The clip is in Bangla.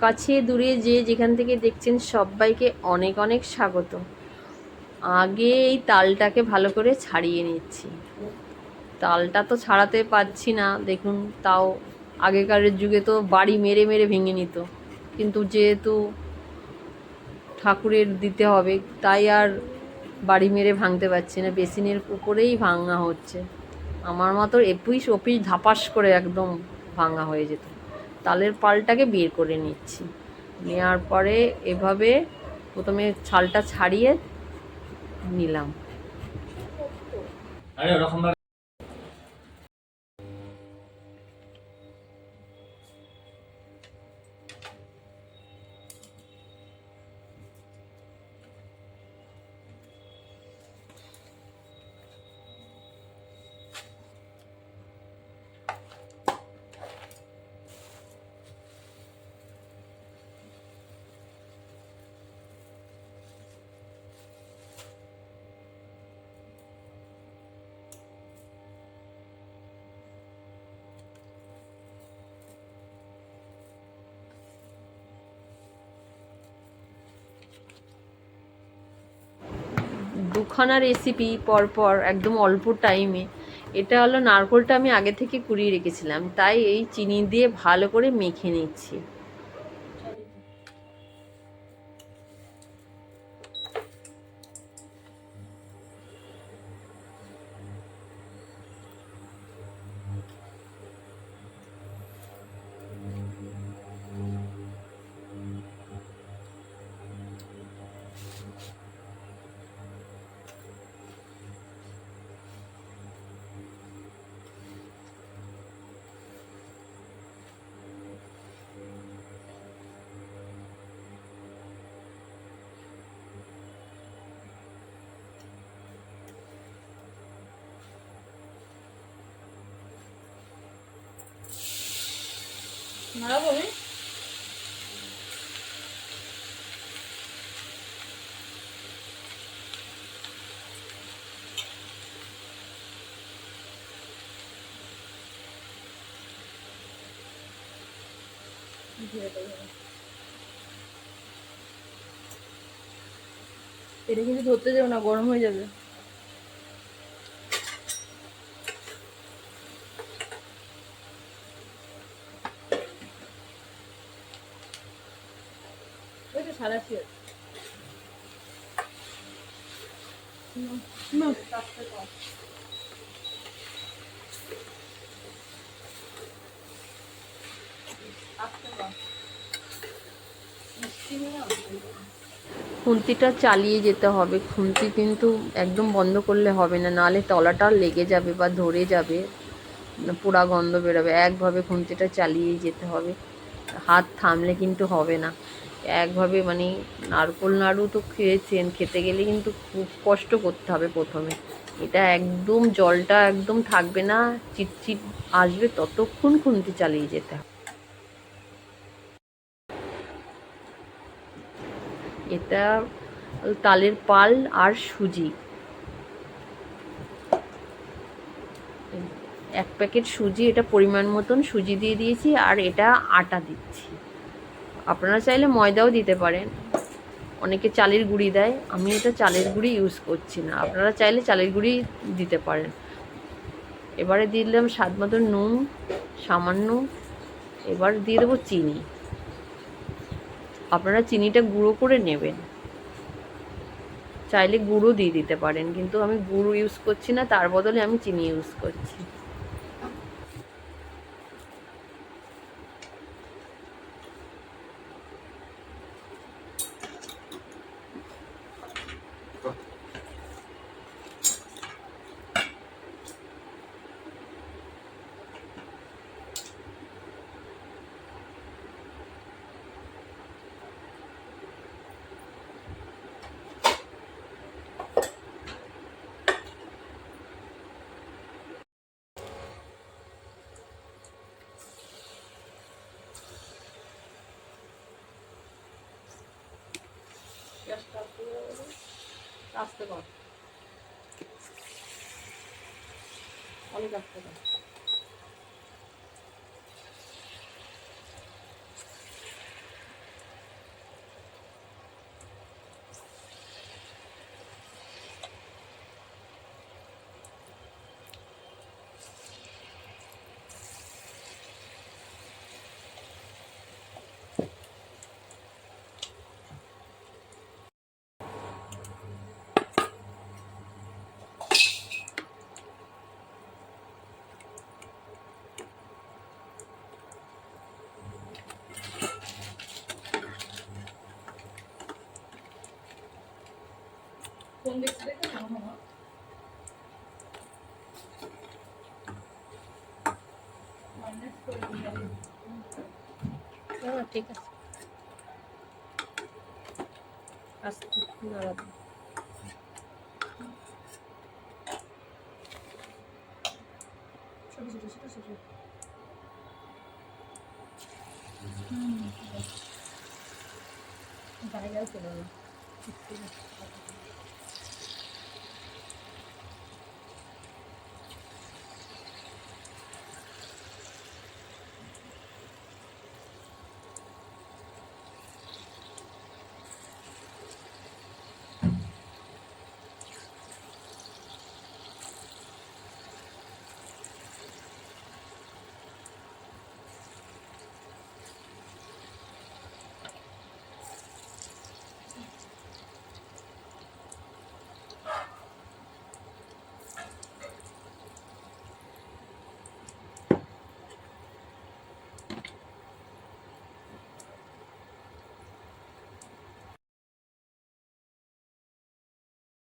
কাছে দূরে যে যেখান থেকে দেখছেন সবাইকে অনেক অনেক স্বাগত। আগে এই তালটাকে ভালো করে ছাড়িয়ে নিচ্ছি। তালটা তো ছাড়াতে পারছি না দেখুন, তাও আগেকারের যুগে তো বাড়ি মেরে মেরে ভেঙে নিত, কিন্তু যেহেতু ঠাকুরের দিতে হবে তাই আর বাড়ি মেরে ভাঙতে পারছি না, বেসিনের উপরেই ভাঙা হচ্ছে। আমার মতো এপিস ওপিস ধাপাস করে একদম ভাঙা হয়ে যেত। তালের পালটাকে বের করে নিচ্ছি, নেওয়ার পরে এভাবে প্রথমে ছালটা ছাড়িয়ে নিলাম। দুখানা রেসিপি পরপর একদম অল্প টাইমে। এটা হলো নারকোলটা আমি আগে থেকে কুড়িয়ে রেখেছিলাম, তাই এই চিনি দিয়ে ভালো করে মেখে নিচ্ছি। এটা কিন্তু ধরতে যাও না, গরম হয়ে যাবে। খুন্তিটা চালিয়ে যেতে হবে, খুন্তি কিন্তু একদম বন্ধ করলে হবে না, নাহলে তলাটা লেগে যাবে বা ধরে যাবে, পোড়া গন্ধ বেরোবে। একভাবে খুন্তিটা চালিয়েই যেতে হবে, হাত থামলে কিন্তু হবে না। একভাবে মানে নারকোল নাড়ু তো খেয়েছেন, খেতে গেলে কিন্তু খুব কষ্ট করতে হবে প্রথমে। এটা একদম জলটা একদম থাকবে না, চিটচিট আসবে, ততক্ষণ খুন্তি চালিয়ে যেতে হবে। এটা তালের পাল আর সুজি, এক প্যাকেট সুজি, এটা পরিমাণ মতন সুজি দিয়ে দিয়েছি, আর এটা আটা দিচ্ছি। আপনারা চাইলে ময়দাও দিতে পারেন, অনেকে চালের গুঁড়ি দেয়, আমি এটা চালের গুঁড়ি ইউজ করছি না, আপনারা চাইলে চালের গুঁড়ি দিতে পারেন। এবারে দিয়ে দিলাম স্বাদ মতন নুন সামান্য, এবার দিয়ে দেবো চিনি। আপনারা চিনিটা গুঁড়ো করে নেবেন, চাইলে গুঁড়ো দিয়ে দিতে পারেন, কিন্তু আমি গুঁড়ো ইউজ করছি না, তার বদলে আমি চিনি ইউজ করছি। আস্তে কর, অনেক আস্তে কর। হ্যাঁ ঠিক আছে, আস্তে নাড়া দাও। জায়গায় ছিল না।